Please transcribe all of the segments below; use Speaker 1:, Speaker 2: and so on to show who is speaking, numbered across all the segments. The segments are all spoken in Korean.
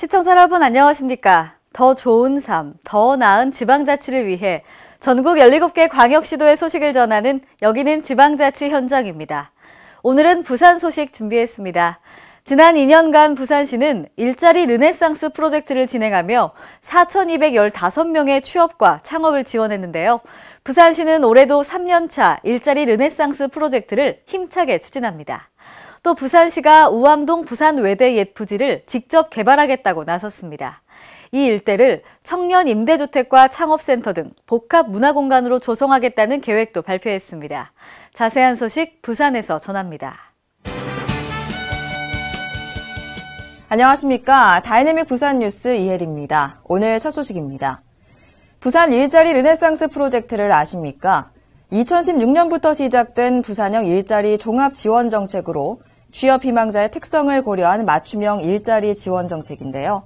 Speaker 1: 시청자 여러분 안녕하십니까? 더 좋은 삶, 더 나은 지방자치를 위해 전국 17개 광역시도의 소식을 전하는 여기는 지방자치 현장입니다. 오늘은 부산 소식 준비했습니다. 지난 2년간 부산시는 일자리 르네상스 프로젝트를 진행하며 4,215명의 취업과 창업을 지원했는데요. 부산시는 올해도 3년차 일자리 르네상스 프로젝트를 힘차게 추진합니다. 또 부산시가 우암동 부산외대 옛 부지를 직접 개발하겠다고 나섰습니다. 이 일대를 청년 임대주택과 창업센터 등 복합 문화공간으로 조성하겠다는 계획도 발표했습니다. 자세한 소식 부산에서 전합니다.
Speaker 2: 안녕하십니까. 다이내믹 부산 뉴스 이혜리입니다. 오늘 첫 소식입니다. 부산 일자리 르네상스 프로젝트를 아십니까? 2016년부터 시작된 부산형 일자리 종합 지원 정책으로 취업 희망자의 특성을 고려한 맞춤형 일자리 지원 정책인데요.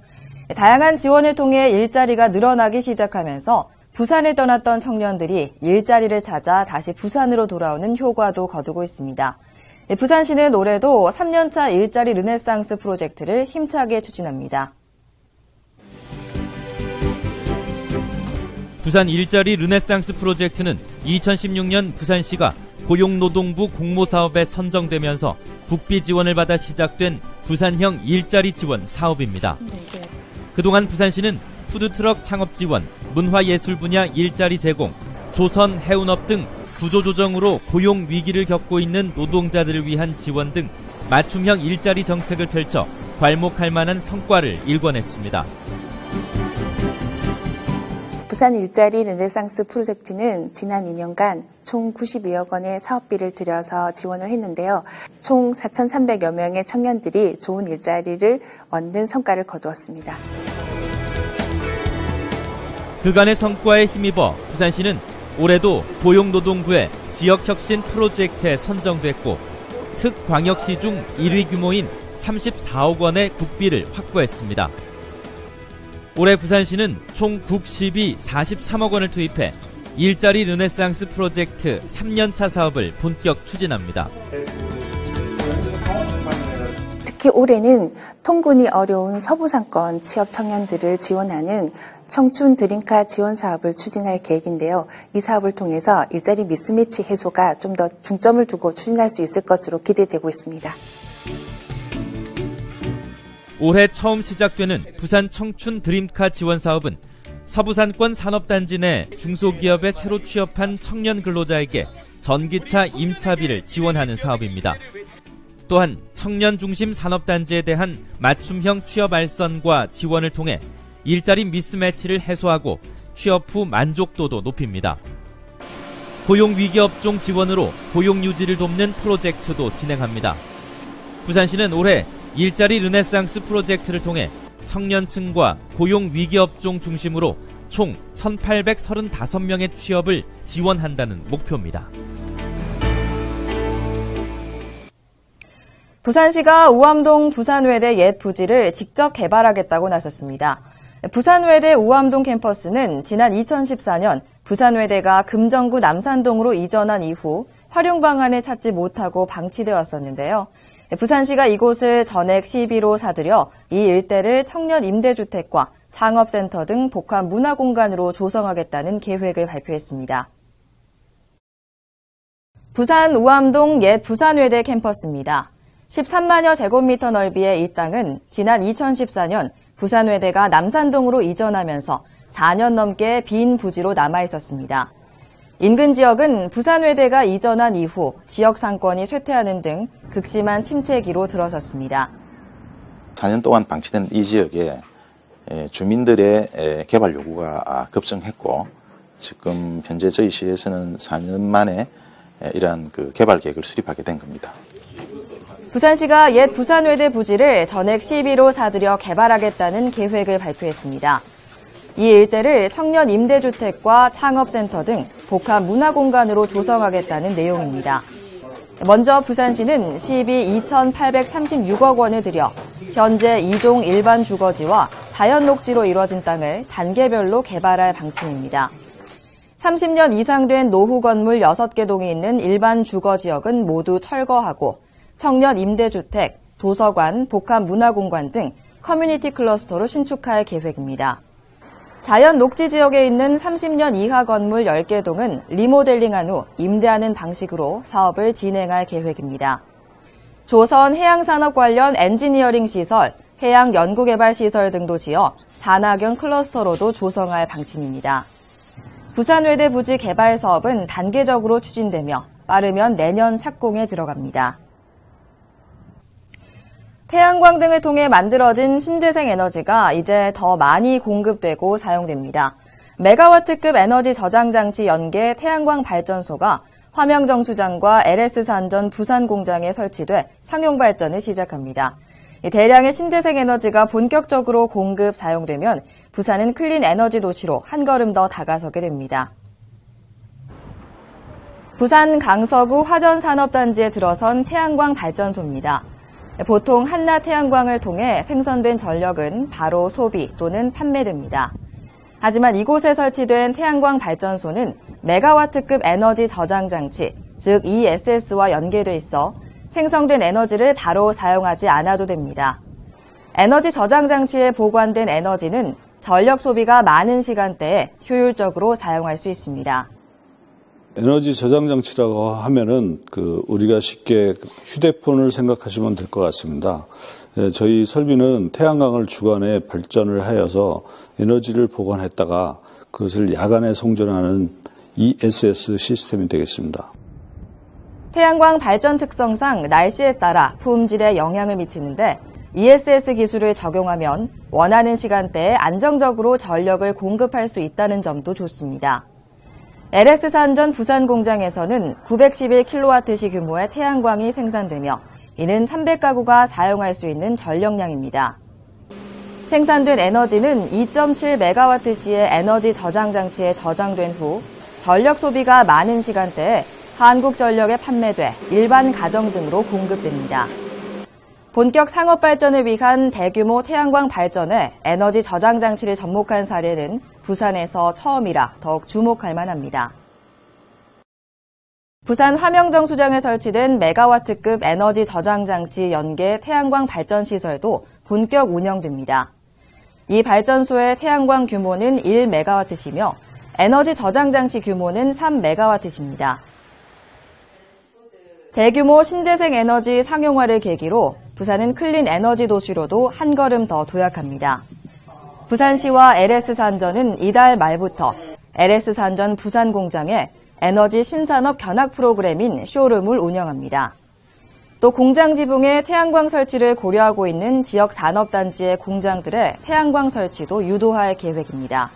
Speaker 2: 다양한 지원을 통해 일자리가 늘어나기 시작하면서 부산을 떠났던 청년들이 일자리를 찾아 다시 부산으로 돌아오는 효과도 거두고 있습니다. 부산시는 올해도 3년차 일자리 르네상스 프로젝트를 힘차게 추진합니다.
Speaker 3: 부산 일자리 르네상스 프로젝트는 2016년 부산시가 고용노동부 공모사업에 선정되면서 국비 지원을 받아 시작된 부산형 일자리 지원 사업입니다. 그동안 부산시는 푸드트럭 창업 지원, 문화예술 분야 일자리 제공, 조선 해운업 등 구조조정으로 고용 위기를 겪고 있는 노동자들을 위한 지원 등 맞춤형 일자리 정책을 펼쳐 괄목할 만한 성과를 일궈냈습니다.
Speaker 4: 부산 일자리 르네상스 프로젝트는 지난 2년간 총 92억 원의 사업비를 들여서 지원을 했는데요. 총 4,300여 명의 청년들이 좋은 일자리를 얻는 성과를 거두었습니다.
Speaker 3: 그간의 성과에 힘입어 부산시는 올해도 고용노동부의 지역혁신 프로젝트에 선정됐고 특광역시 중 1위 규모인 34억 원의 국비를 확보했습니다. 올해 부산시는 총 국시비 43억 원을 투입해 일자리 르네상스 프로젝트 3년차 사업을 본격 추진합니다.
Speaker 4: 특히 올해는 통근이 어려운 서부상권 취업 청년들을 지원하는 청춘 드림카 지원 사업을 추진할 계획인데요. 이 사업을 통해서 일자리 미스매치 해소가 좀 더 중점을 두고 추진할 수 있을 것으로 기대되고 있습니다.
Speaker 3: 올해 처음 시작되는 부산 청춘 드림카 지원 사업은 서부산권 산업단지 내 중소기업에 새로 취업한 청년 근로자에게 전기차 임차비를 지원하는 사업입니다. 또한 청년 중심 산업단지에 대한 맞춤형 취업 알선과 지원을 통해 일자리 미스매치를 해소하고 취업 후 만족도도 높입니다. 고용위기 업종 지원으로 고용 유지를 돕는 프로젝트도 진행합니다. 부산시는 올해 일자리 르네상스 프로젝트를 통해 청년층과 고용위기 업종 중심으로 총 1,835명의 취업을 지원한다는 목표입니다.
Speaker 2: 부산시가 우암동 부산외대 옛 부지를 직접 개발하겠다고 나섰습니다. 부산외대 우암동 캠퍼스는 지난 2014년 부산외대가 금정구 남산동으로 이전한 이후 활용 방안을 찾지 못하고 방치되었었는데요. 부산시가 이곳을 전액 시비로 사들여 이 일대를 청년 임대주택과 창업센터 등 복합 문화공간으로 조성하겠다는 계획을 발표했습니다. 부산 우암동 옛 부산외대 캠퍼스입니다. 13만여 제곱미터 넓이의 이 땅은 지난 2014년 부산외대가 남산동으로 이전하면서 4년 넘게 빈 부지로 남아있었습니다. 인근 지역은 부산외대가 이전한 이후 지역 상권이 쇠퇴하는 등 극심한 침체기로 들어섰습니다.
Speaker 5: 4년 동안 방치된 이 지역에 주민들의 개발 요구가 급증했고 지금 현재 저희 시에서는 4년 만에 이러한 개발 계획을 수립하게 된 겁니다.
Speaker 2: 부산시가 옛 부산외대 부지를 전액 시비로 사들여 개발하겠다는 계획을 발표했습니다. 이 일대를 청년 임대주택과 창업센터 등 복합 문화공간으로 조성하겠다는 내용입니다. 먼저 부산시는 시비 2,836억 원을 들여 현재 2종 일반 주거지와 자연 녹지로 이뤄진 땅을 단계별로 개발할 방침입니다. 30년 이상 된 노후 건물 6개 동이 있는 일반 주거지역은 모두 철거하고 청년 임대주택, 도서관, 복합 문화공간 등 커뮤니티 클러스터로 신축할 계획입니다. 자연 녹지 지역에 있는 30년 이하 건물 10개 동은 리모델링한 후 임대하는 방식으로 사업을 진행할 계획입니다. 조선 해양산업 관련 엔지니어링 시설, 해양 연구개발 시설 등도 지어 산학형 클러스터로도 조성할 방침입니다. 부산외대 부지 개발 사업은 단계적으로 추진되며 빠르면 내년 착공에 들어갑니다. 태양광 등을 통해 만들어진 신재생 에너지가 이제 더 많이 공급되고 사용됩니다. 메가와트급 에너지 저장 장치 연계 태양광 발전소가 화명정수장과 LS산전 부산 공장에 설치돼 상용 발전을 시작합니다. 대량의 신재생 에너지가 본격적으로 공급 사용되면 부산은 클린 에너지 도시로 한 걸음 더 다가서게 됩니다. 부산 강서구 화전산업단지에 들어선 태양광 발전소입니다. 보통 한낮 태양광을 통해 생성된 전력은 바로 소비 또는 판매됩니다. 하지만 이곳에 설치된 태양광 발전소는 메가와트급 에너지 저장 장치, 즉 ESS와 연계돼 있어 생성된 에너지를 바로 사용하지 않아도 됩니다. 에너지 저장 장치에 보관된 에너지는 전력 소비가 많은 시간대에 효율적으로 사용할 수 있습니다.
Speaker 6: 에너지 저장 장치라고 하면은 우리가 쉽게 휴대폰을 생각하시면 될 것 같습니다. 저희 설비는 태양광을 주간에 발전을 하여서 에너지를 보관했다가 그것을 야간에 송전하는 ESS 시스템이 되겠습니다.
Speaker 2: 태양광 발전 특성상 날씨에 따라 품질에 영향을 미치는데 ESS 기술을 적용하면 원하는 시간대에 안정적으로 전력을 공급할 수 있다는 점도 좋습니다. LS산전 부산 공장에서는 911kW시 규모의 태양광이 생산되며 이는 300가구가 사용할 수 있는 전력량입니다. 생산된 에너지는 2.7MW시의 에너지 저장 장치에 저장된 후 전력 소비가 많은 시간대에 한국전력에 판매돼 일반 가정 등으로 공급됩니다. 본격 상업 발전을 위한 대규모 태양광 발전에 에너지 저장 장치를 접목한 사례는 부산에서 처음이라 더욱 주목할 만합니다. 부산 화명정수장에 설치된 메가와트급 에너지 저장 장치 연계 태양광 발전 시설도 본격 운영됩니다. 이 발전소의 태양광 규모는 1메가와트시며 에너지 저장 장치 규모는 3메가와트입니다. 대규모 신재생 에너지 상용화를 계기로 부산은 클린 에너지 도시로도 한 걸음 더 도약합니다. 부산시와 LS산전은 이달 말부터 LS산전 부산 공장에 에너지 신산업 견학 프로그램인 쇼룸을 운영합니다. 또 공장 지붕에 태양광 설치를 고려하고 있는 지역 산업단지의 공장들의 태양광 설치도 유도할 계획입니다.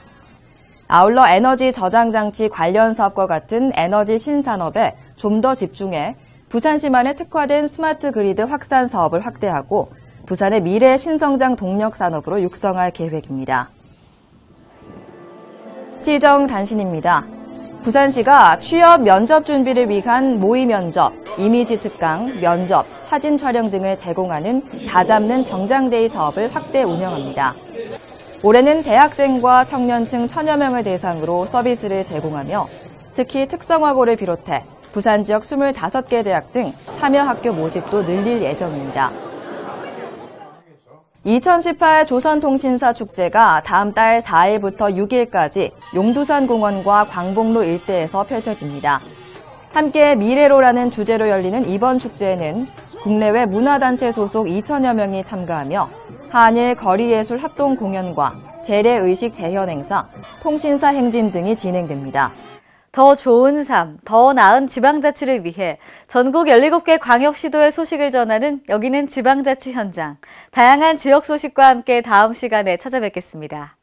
Speaker 2: 아울러 에너지 저장 장치 관련 사업과 같은 에너지 신산업에 좀 더 집중해 부산시만에 특화된 스마트 그리드 확산 사업을 확대하고 부산의 미래 신성장 동력 산업으로 육성할 계획입니다. 시정 단신입니다. 부산시가 취업 면접 준비를 위한 모의 면접, 이미지 특강, 면접, 사진 촬영 등을 제공하는 다 잡는 정장데이 사업을 확대 운영합니다. 올해는 대학생과 청년층 1000여 명을 대상으로 서비스를 제공하며 특히 특성화고를 비롯해 부산 지역 25개 대학 등 참여 학교 모집도 늘릴 예정입니다. 2018 조선통신사 축제가 다음 달 4일부터 6일까지 용두산 공원과 광복로 일대에서 펼쳐집니다. 함께 미래로라는 주제로 열리는 이번 축제에는 국내외 문화단체 소속 2,000여 명이 참가하며 한일 거리예술 합동 공연과 재래의식 재현 행사, 통신사 행진 등이 진행됩니다.
Speaker 1: 더 좋은 삶, 더 나은 지방자치를 위해 전국 17개 광역시도의 소식을 전하는 여기는 지방자치 현장. 다양한 지역 소식과 함께 다음 시간에 찾아뵙겠습니다.